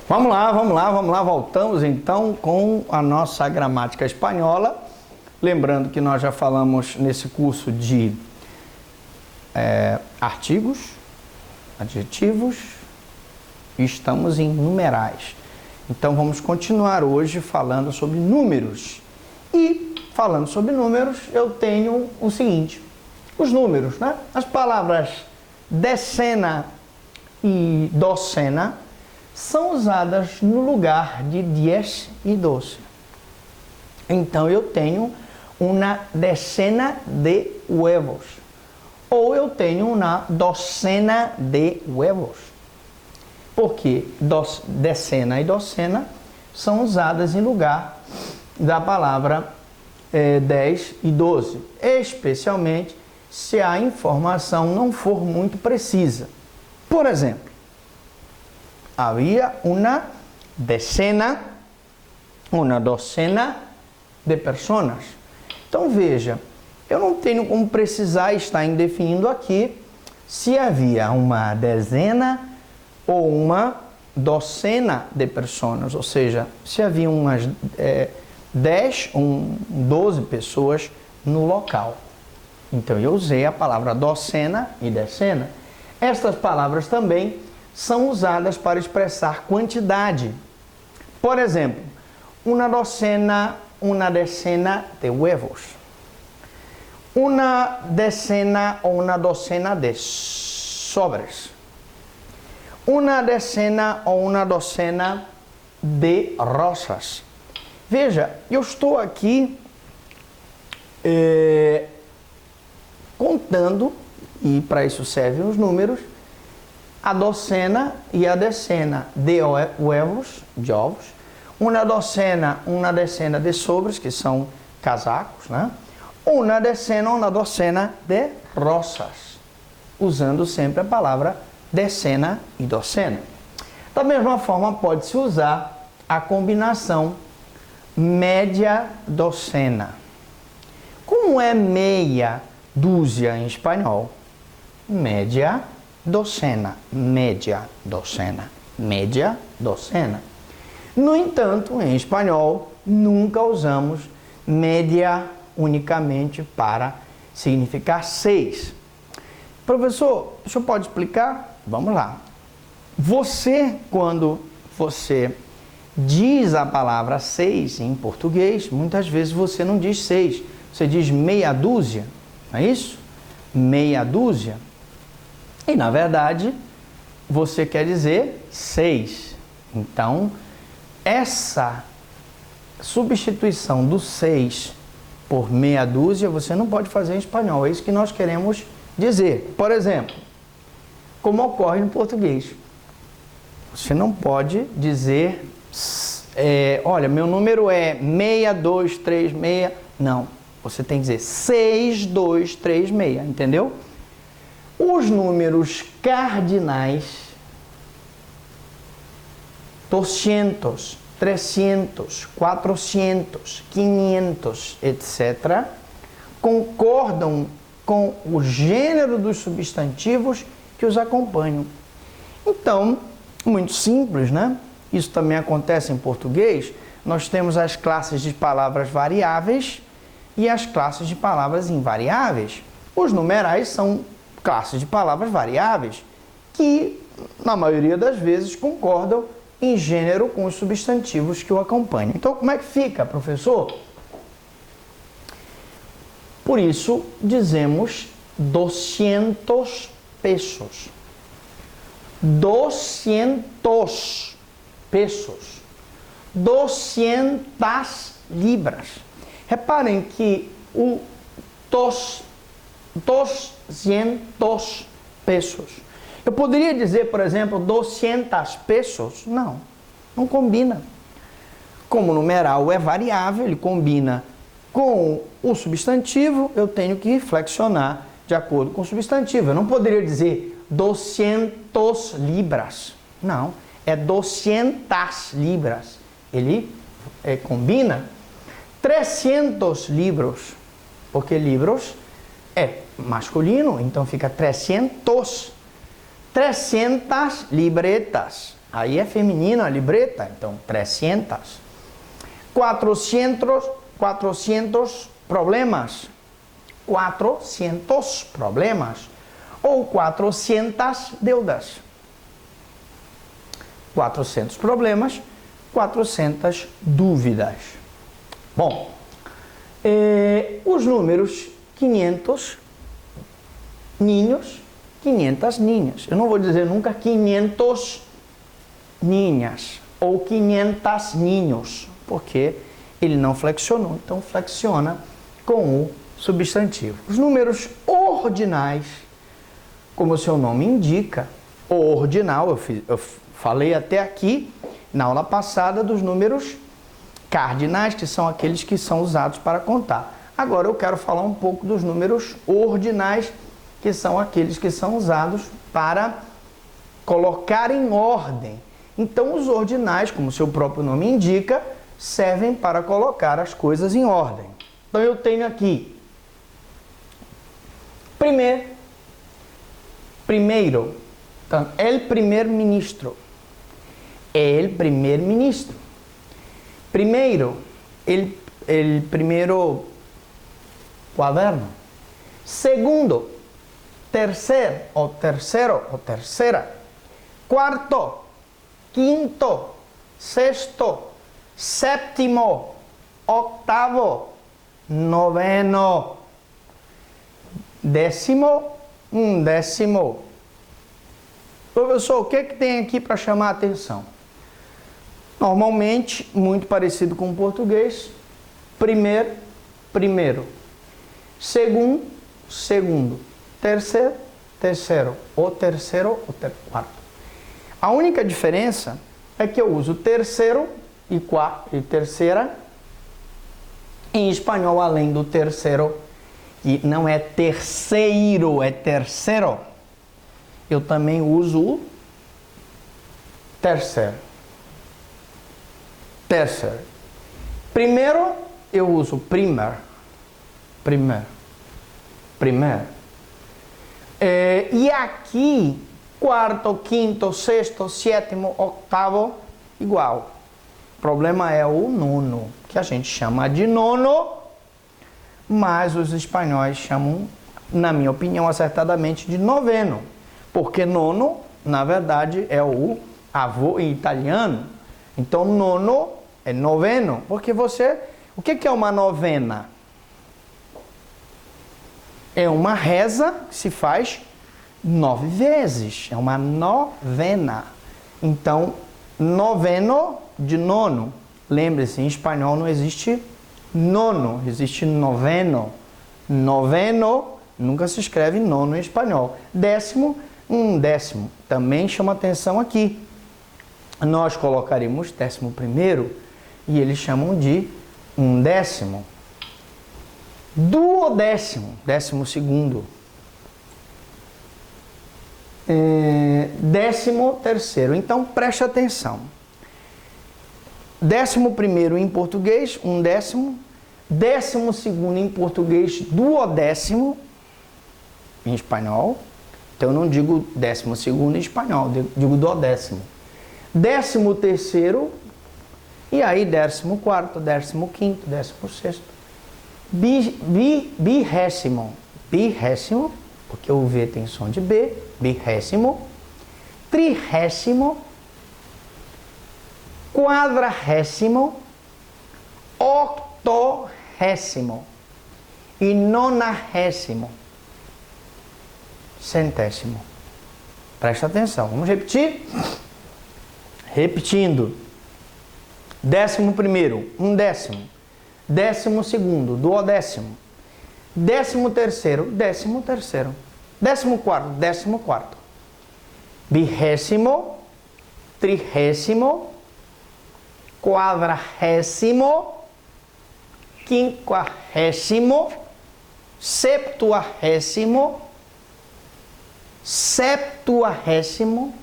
Vamos lá. Voltamos então com a nossa gramática espanhola. Lembrando que nós já falamos nesse curso de artigos, adjetivos, e estamos em numerais. Então vamos continuar hoje falando sobre números. E falando sobre números, eu tenho o seguinte: os números, né? As palavras decena e docena são usadas no lugar de 10 e 12. Então eu tenho uma decena de huevos, ou eu tenho uma docena de huevos, porque decena e docena são usadas em lugar da palavra 10 e 12, especialmente se a informação não for muito precisa. Por exemplo, havia uma docena de pessoas. Então veja, eu não tenho como precisar estar indefinindo aqui se havia uma dezena ou uma docena de pessoas, ou seja, se havia umas 10 ou 12 pessoas no local. Então eu usei a palavra docena e decena. Estas palavras também são usadas para expressar quantidade. Por exemplo, una decena de huevos. Una decena ou una docena de sobres. Una decena ou una docena de rosas. Veja, eu estou aqui contando, e para isso servem os números, a docena e a decena de huevos, de ovos, uma decena de sobres, que são casacos, né? Uma docena de rosas, usando sempre a palavra decena e docena. Da mesma forma, pode-se usar a combinação média docena. Como é meia dúzia em espanhol? Média docena, média docena, média docena. No entanto, em espanhol, nunca usamos média unicamente para significar 6. Professor, o senhor pode explicar? Vamos lá. Quando você diz a palavra 6 em português, muitas vezes você não diz 6, você diz meia dúzia, não é isso? Meia dúzia. E, na verdade, você quer dizer 6. Então, essa substituição do 6 por meia dúzia, você não pode fazer em espanhol. É isso que nós queremos dizer. Por exemplo, como ocorre no português. Você não pode dizer, olha, meu número é 6236. Não, você tem que dizer 6236, entendeu? Os números cardinais, 200, 300, 400, 500, etc., concordam com o gênero dos substantivos que os acompanham. Então, muito simples, né? Isso também acontece em português. Nós temos as classes de palavras variáveis e as classes de palavras invariáveis. Os numerais são classes de palavras variáveis que, na maioria das vezes, concordam em gênero com os substantivos que o acompanham. Então, como é que fica, professor? Por isso, dizemos 200 pesos. 200 pesos. 200 libras. Reparem que o 200 pesos. Eu poderia dizer, por exemplo, 200 pesos? Não, não combina. Como o numeral é variável, ele combina com o substantivo, eu tenho que flexionar de acordo com o substantivo. Eu não poderia dizer 200 libras. Não, é 200 libras. Ele combina. 300 livros, porque livros é masculino, então fica 300. 300 libretas. Aí é feminino a libreta, então 300. 400 problemas. 400 problemas. Ou 400 deudas. 400 problemas, 400 dúvidas. Bom, os números 500 ninhos, 500 ninhas. Eu não vou dizer nunca 500 ninhas ou 500 ninhos, porque ele não flexionou, então flexiona com o substantivo. Os números ordinais, como o seu nome indica, ordinal, eu falei até aqui, na aula passada, dos números cardinais, que são aqueles que são usados para contar. Agora eu quero falar um pouco dos números ordinais, que são aqueles que são usados para colocar em ordem. Então, os ordinais, como o seu próprio nome indica, servem para colocar as coisas em ordem. Então, eu tenho aqui, primeiro, então, el primer-ministro. El primer-ministro. Primeiro, el primeiro quaderno. Segundo, terceiro ou terceira. Quarto, quinto, sexto, sétimo, octavo, noveno, décimo, undécimo. Professor, o que tem aqui para chamar a atenção? Normalmente, muito parecido com o português, primeiro, segundo, terceiro, quarto. A única diferença é que eu uso terceiro e quarto e terceira em espanhol, além do terceiro, que não é terceiro, é terceiro. Eu também uso o terceiro. Primeiro, eu uso primer. E aqui, quarto, quinto, sexto, sétimo, octavo, igual. O problema é o nono, que a gente chama de nono, mas os espanhóis chamam, na minha opinião, acertadamente, de noveno. Porque nono, na verdade, é o avô em italiano. Então, nono é noveno. Porque o que é uma novena? É uma reza que se faz 9 vezes. É uma novena. Então, noveno de nono. Lembre-se, em espanhol não existe nono, existe noveno. Noveno nunca se escreve nono em espanhol. Décimo, undécimo. Também chama atenção aqui. Nós colocaremos 11º e eles chamam de undécimo. Duodécimo, 12º. 13º. Então preste atenção. 11º em português, undécimo. 12º em português, duodécimo em espanhol. Então eu não digo 12º em espanhol, digo duodécimo. 13º e aí 14º, 15º, 16º. Birrésimo, porque o V tem som de B, birrésimo. Trigésimo, quadragésimo, octogésimo e nonagésimo. Centésimo. Presta atenção, vamos repetir? Repetindo. 11º, undécimo. 12º, duodécimo. 13º, 13º. 14º, 14º. Vigésimo, trigésimo, quadragésimo, quinquagésimo, septuagésimo, septuagésimo,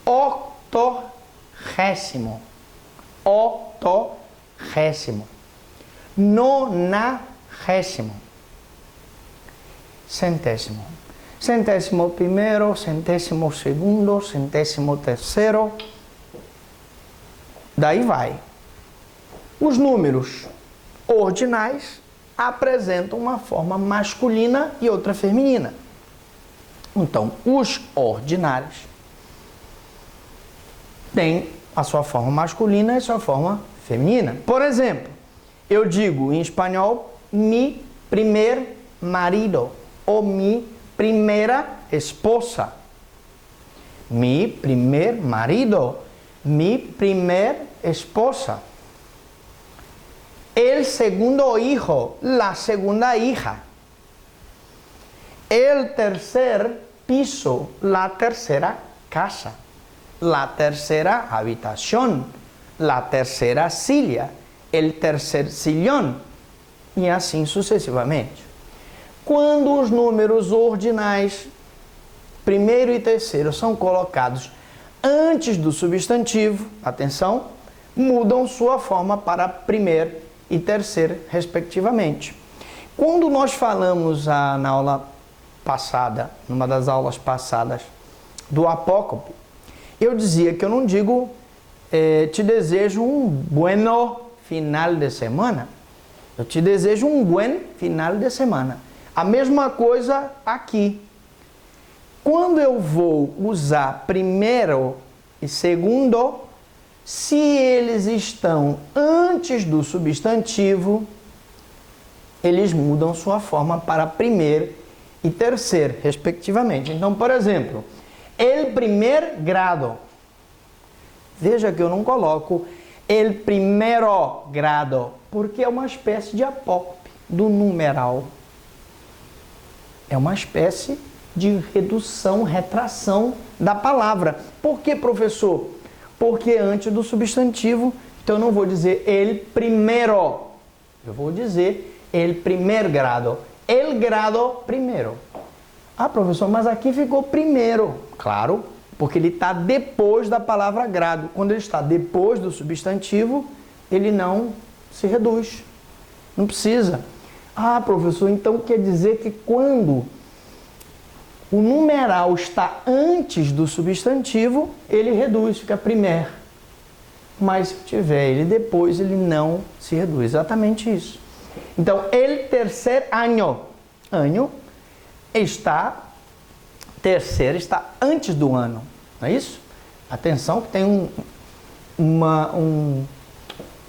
octogésimo, nonagésimo, centésimo primeiro, centésimo segundo, centésimo terceiro, Daí vai. Os números ordinais apresentam uma forma masculina e outra feminina. Então, os ordinários têm a sua forma masculina e a sua forma feminina. Por exemplo, eu digo em espanhol, mi primer marido ou mi primera esposa. Mi primer marido, mi primer esposa. El segundo hijo, la segunda hija. El tercer piso, la tercera casa. La tercera habitación, la tercera silla, el tercer sillón, e assim sucessivamente. Quando os números ordinais, primeiro e terceiro, são colocados antes do substantivo, atenção, mudam sua forma para primeiro e terceiro, respectivamente. Quando nós falamos na aula passada, numa das aulas passadas, do apócope, eu dizia que eu não digo te desejo um bueno final de semana. Eu te desejo um buen final de semana. A mesma coisa aqui. Quando eu vou usar primeiro e segundo, se eles estão antes do substantivo, eles mudam sua forma para primeiro e terceiro, respectivamente. Então, por exemplo, el primer grado. Veja que eu não coloco el primero grado, porque é uma espécie de apócope do numeral. É uma espécie de redução, retração da palavra. Por que, professor? Porque antes do substantivo, então eu não vou dizer el primero, eu vou dizer el primer grado, el grado primero. Ah, professor, mas aqui ficou primeiro. Claro, porque ele está depois da palavra grado. Quando ele está depois do substantivo, ele não se reduz. Não precisa. Ah, professor, então quer dizer que quando o numeral está antes do substantivo, ele reduz, fica primeiro. Mas se tiver ele depois, ele não se reduz. Exatamente isso. Então, el tercer año. Ano está, terceiro está antes do ano. Não é isso? Atenção que tem um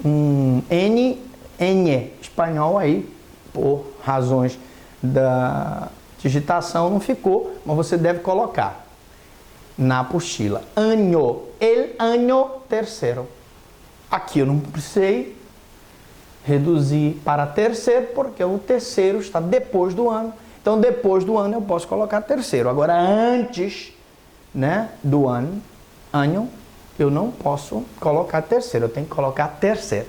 N espanhol aí, por razões da digitação não ficou, mas você deve colocar na apostila. Año, el año terceiro. Aqui eu não precisei reduzir para terceiro, porque o terceiro está depois do ano. Então, depois do ano eu posso colocar terceiro. Agora, antes, né, do ano, eu não posso colocar terceiro. Eu tenho que colocar terceiro.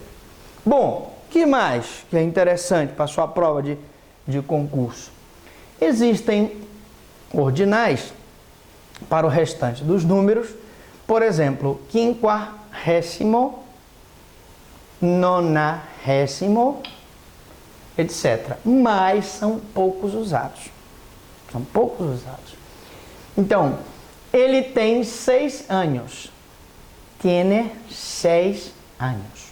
Bom, o que mais que é interessante para a sua prova de concurso? Existem ordinais para o restante dos números. Por exemplo, quinquagésimo, nonagésimo, etc. Mas são poucos usados. São poucos usados. Então, ele tem 6 anos. Tiene 6 anos.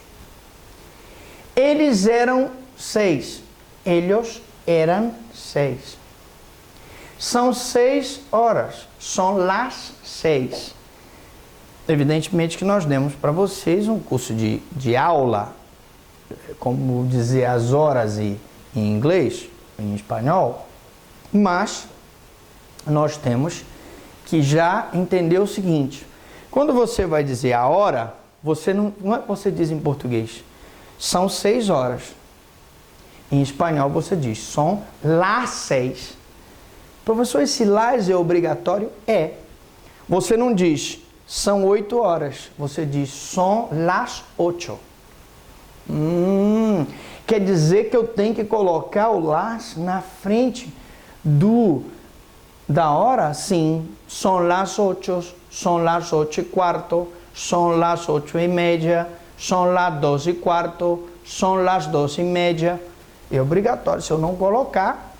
Eles eram 6. Ellos eram 6. São 6 horas. São las 6. Evidentemente que nós demos para vocês um curso de aula, como dizer as horas em inglês, em espanhol, mas nós temos que já entender o seguinte: quando você vai dizer a hora, você não é que você diz em português, são 6 horas. Em espanhol você diz, são las 6. Professor, esse las é obrigatório? É. Você não diz, são 8 horas. Você diz, são las 8. Quer dizer que eu tenho que colocar o las na frente da hora? Sim. São las 8, são las 8:15, são las 8:30, são las 12:15, são las 12:30. É obrigatório. Se eu não colocar,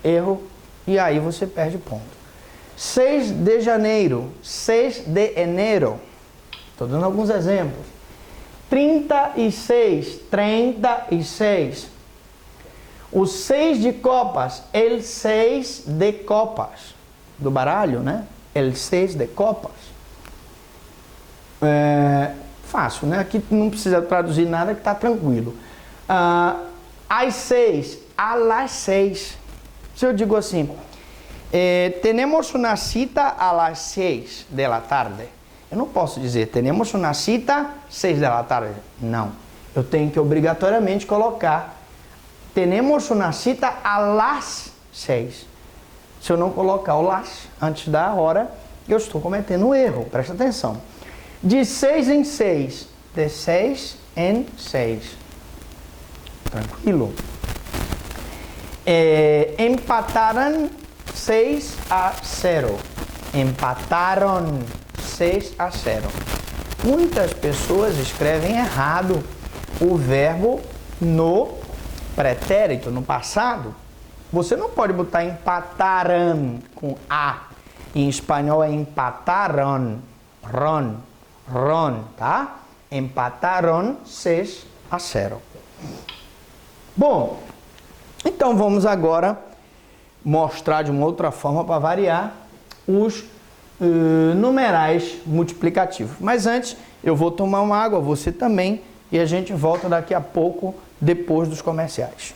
erro, e aí você perde ponto. 6 de janeiro, 6 de enero. Estou dando alguns exemplos. 36, 36. O 6 de copas, el 6 de copas. Do baralho, né? El 6 de copas. Fácil, né? Aqui não precisa traduzir nada, que está tranquilo. Às 6, a las 6. Se eu digo assim, tenemos una cita a las 6 de la tarde. Eu não posso dizer, tenemos una cita 6 de la tarde. Não. Eu tenho que obrigatoriamente colocar, tenemos una cita a las 6. Se eu não colocar o las antes da hora, eu estou cometendo um erro. Presta atenção. De 6 em 6. De 6 em 6. Tranquilo. Empataram 6 a 0. Empataram 6 a 0. Muitas pessoas escrevem errado o verbo no pretérito, no passado. Você não pode botar empataram com A. Em espanhol é empataron. Ron, tá? Empataram 6 a 0. Bom, então vamos agora mostrar de uma outra forma para variar os numerais multiplicativos. Mas antes eu vou tomar uma água, você também, e a gente volta daqui a pouco depois dos comerciais.